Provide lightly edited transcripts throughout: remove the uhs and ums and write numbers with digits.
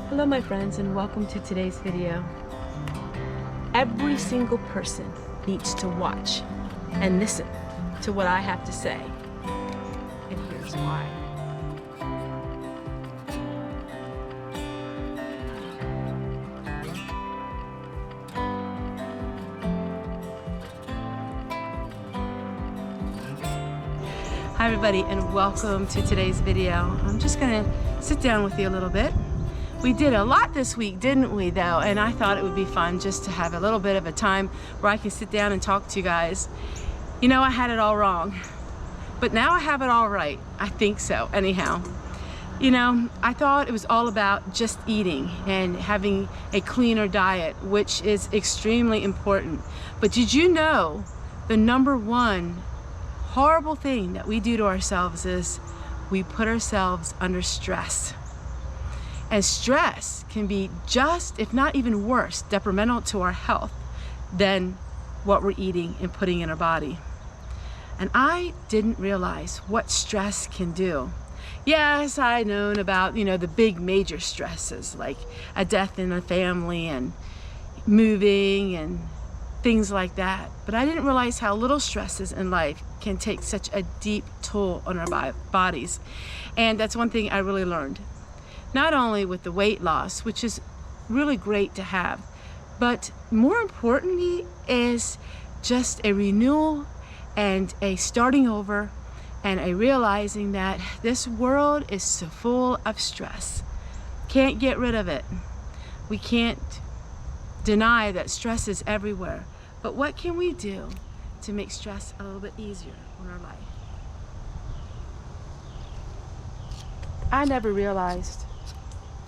Hello my friends, and welcome to today's video. Every single person needs to watch and listen to what I have to say, and here's why. Hi everybody, and welcome to today's video. I'm just gonna sit down with you a little bit. We did a lot this week, didn't we, though? And I thought it would be fun just to have a little bit of a time where I can sit down and talk to you guys. You know, I had it all wrong, but now I have it all right. I think so, anyhow. You know, I thought it was all about just eating and having a cleaner diet, which is extremely important. But did you know the number one horrible thing that we do to ourselves is we put ourselves under stress? And stress can be just, if not even worse, detrimental to our health than what we're eating and putting in our body. And I didn't realize what stress can do. Yes, I known about, you know, the big major stresses like a death in the family and moving and things like that. But I didn't realize how little stresses in life can take such a deep toll on our bodies. And that's one thing I really learned. Not only with the weight loss, which is really great to have, but more importantly is just a renewal and a starting over and a realizing that this world is so full of stress. Can't get rid of it. We can't deny that stress is everywhere. But what can we do to make stress a little bit easier in our life? I never realized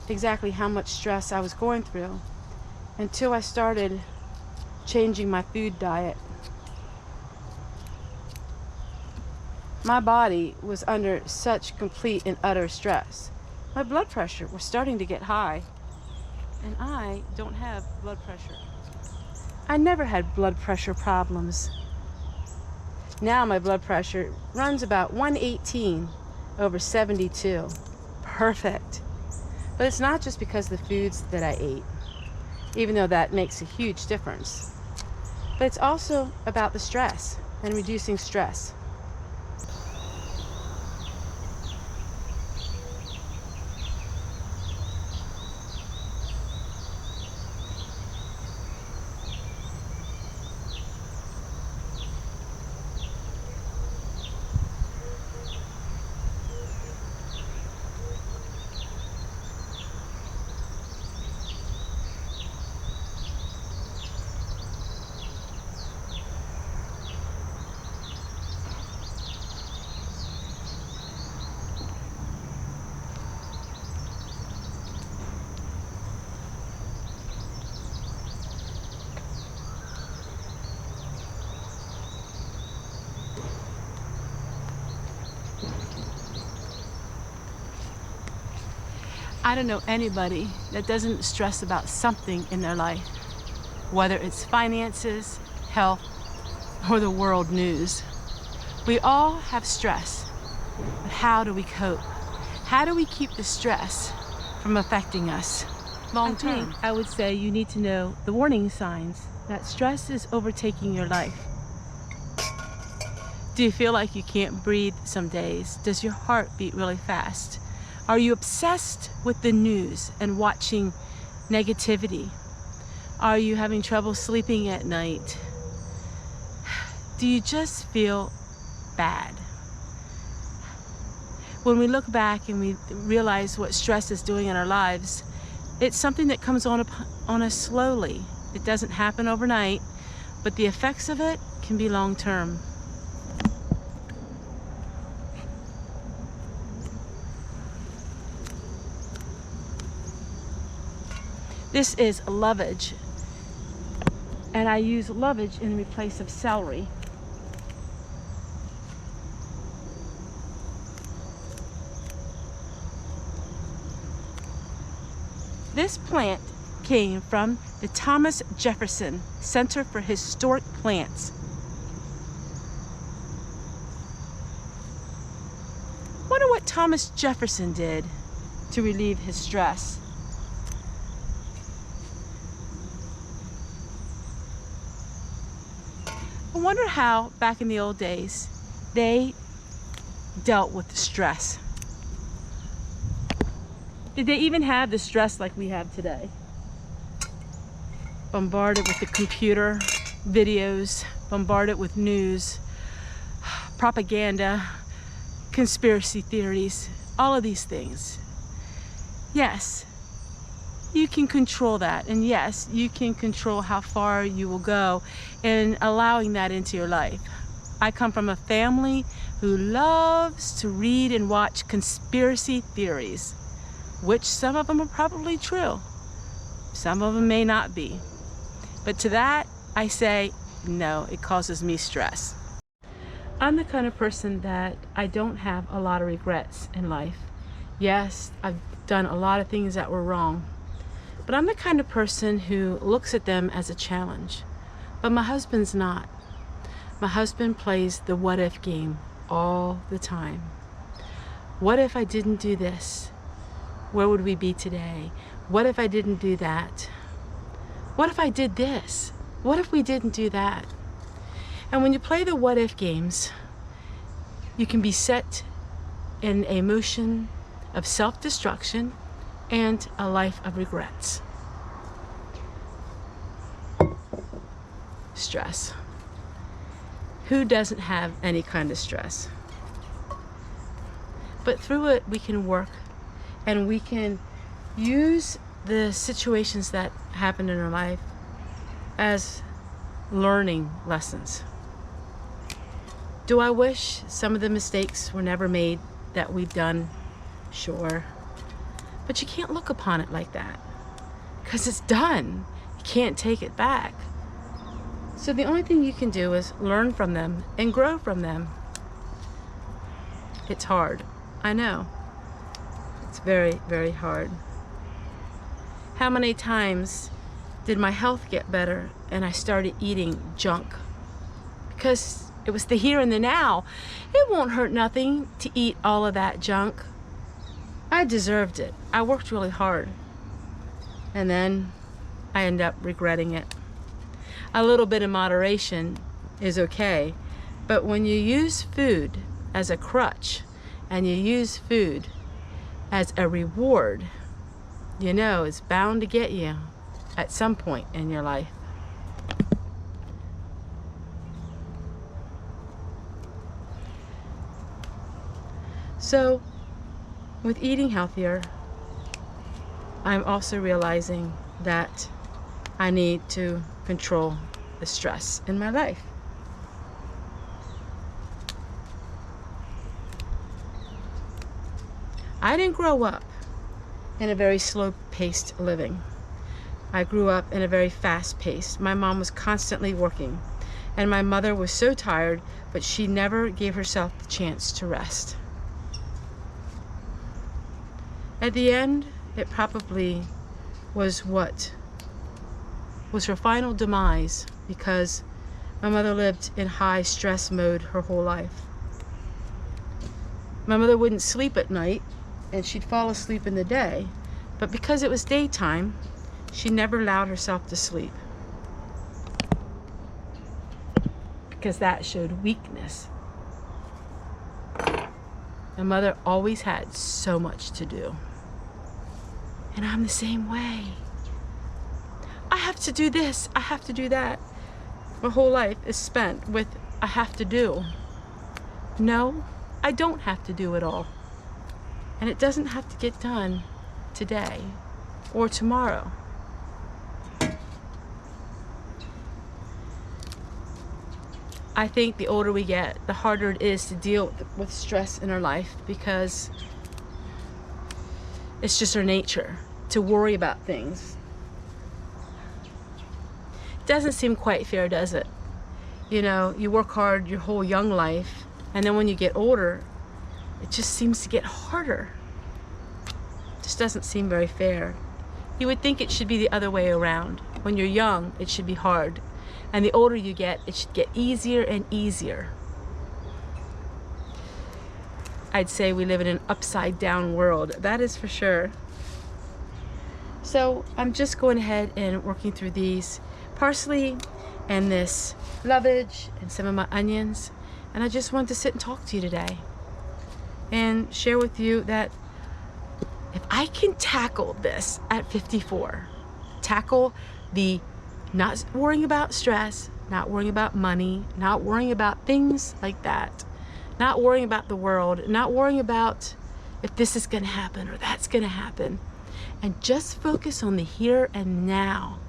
exactly how much stress I was going through until I started changing my food diet. My body was under such complete and utter stress. My blood pressure was starting to get high, and I don't have blood pressure. I never had blood pressure problems. Now my blood pressure runs about 118 over 72. Perfect. But it's not just because of the foods that I ate, even though that makes a huge difference. But it's also about the stress and reducing stress. I don't know anybody that doesn't stress about something in their life, whether it's finances, health, or the world news. We all have stress, but how do we cope? How do we keep the stress from affecting us long term? I would say you need to know the warning signs that stress is overtaking your life. Do you feel like you can't breathe some days? Does your heart beat really fast? Are you obsessed with the news and watching negativity? Are you having trouble sleeping at night? Do you just feel bad? When we look back and we realize what stress is doing in our lives, it's something that comes on us slowly. It doesn't happen overnight, but the effects of it can be long term. This is lovage, and I use lovage in place of celery. This plant came from the Thomas Jefferson Center for Historic Plants. Wonder what Thomas Jefferson did to relieve his stress. I wonder how back in the old days they dealt with the stress. Did they even have the stress like we have today? Bombarded with the computer, videos, bombarded with news, propaganda, conspiracy theories, all of these things. Yes, you can control that, and yes, you can control how far you will go in allowing that into your life. I come from a family who loves to read and watch conspiracy theories, which some of them are probably true. Some of them may not be. But to that, I say, no, it causes me stress. I'm the kind of person that I don't have a lot of regrets in life. Yes, I've done a lot of things that were wrong, but I'm the kind of person who looks at them as a challenge. But my husband's not. My husband plays the what if game all the time. What if I didn't do this? Where would we be today? What if I didn't do that? What if I did this? What if we didn't do that? And when you play the what if games, you can be set in a motion of self-destruction and a life of regrets. Stress. Who doesn't have any kind of stress? But through it, we can work, and we can use the situations that happen in our life as learning lessons. Do I wish some of the mistakes were never made that we've done? Sure. But you can't look upon it like that, because it's done. You can't take it back. So the only thing you can do is learn from them and grow from them. It's hard. I know. It's very, very hard. How many times did my health get better and I started eating junk? Because it was the here and the now. It won't hurt nothing to eat all of that junk. I deserved it. I worked really hard. And then I end up regretting it. A little bit of moderation is okay, but when you use food as a crutch and you use food as a reward, you know it's bound to get you at some point in your life. So, with eating healthier, I'm also realizing that I need to control the stress in my life. I didn't grow up in a very slow-paced living. I grew up in a very fast-paced. My mom was constantly working, and my mother was so tired, but she never gave herself the chance to rest. At the end, it probably was what was her final demise, because my mother lived in high stress mode her whole life. My mother wouldn't sleep at night, and she'd fall asleep in the day, but because it was daytime, she never allowed herself to sleep, because that showed weakness. My mother always had so much to do, and I'm the same way. I have to do this, I have to do that. My whole life is spent with I have to do. No, I don't have to do it all. And it doesn't have to get done today or tomorrow. I think the older we get, the harder it is to deal with stress in our life, because it's just our nature to worry about things. Doesn't seem quite fair, does it? You know, you work hard your whole young life, and then when you get older, it just seems to get harder. It just doesn't seem very fair. You would think it should be the other way around. When you're young, it should be hard, and the older you get, it should get easier and easier. I'd say we live in an upside down world, that is for sure. So I'm just going ahead and working through these, partially and this lovage and some of my onions. And I just wanted to sit and talk to you today and share with you that if I can tackle this at 54, tackle the not worrying about stress, not worrying about money, not worrying about things like that, not worrying about the world, not worrying about if this is going to happen or that's going to happen, and just focus on the here and now,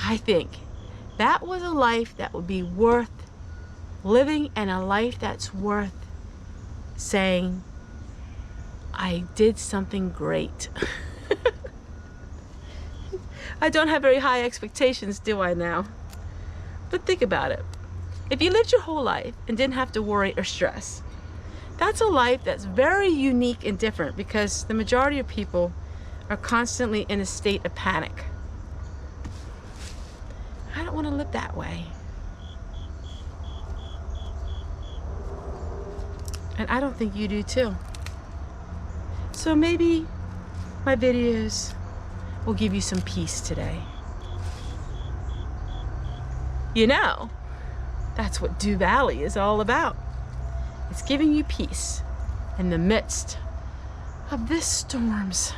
I think that was a life that would be worth living, and a life that's worth saying, I did something great. I don't have very high expectations, do I now? But think about it. If you lived your whole life and didn't have to worry or stress, that's a life that's very unique and different, because the majority of people are constantly in a state of panic. I don't want to live that way. And I don't think you do too. So maybe my videos will give you some peace today. You know, that's what Dew Valley is all about. It's giving you peace in the midst of this storms.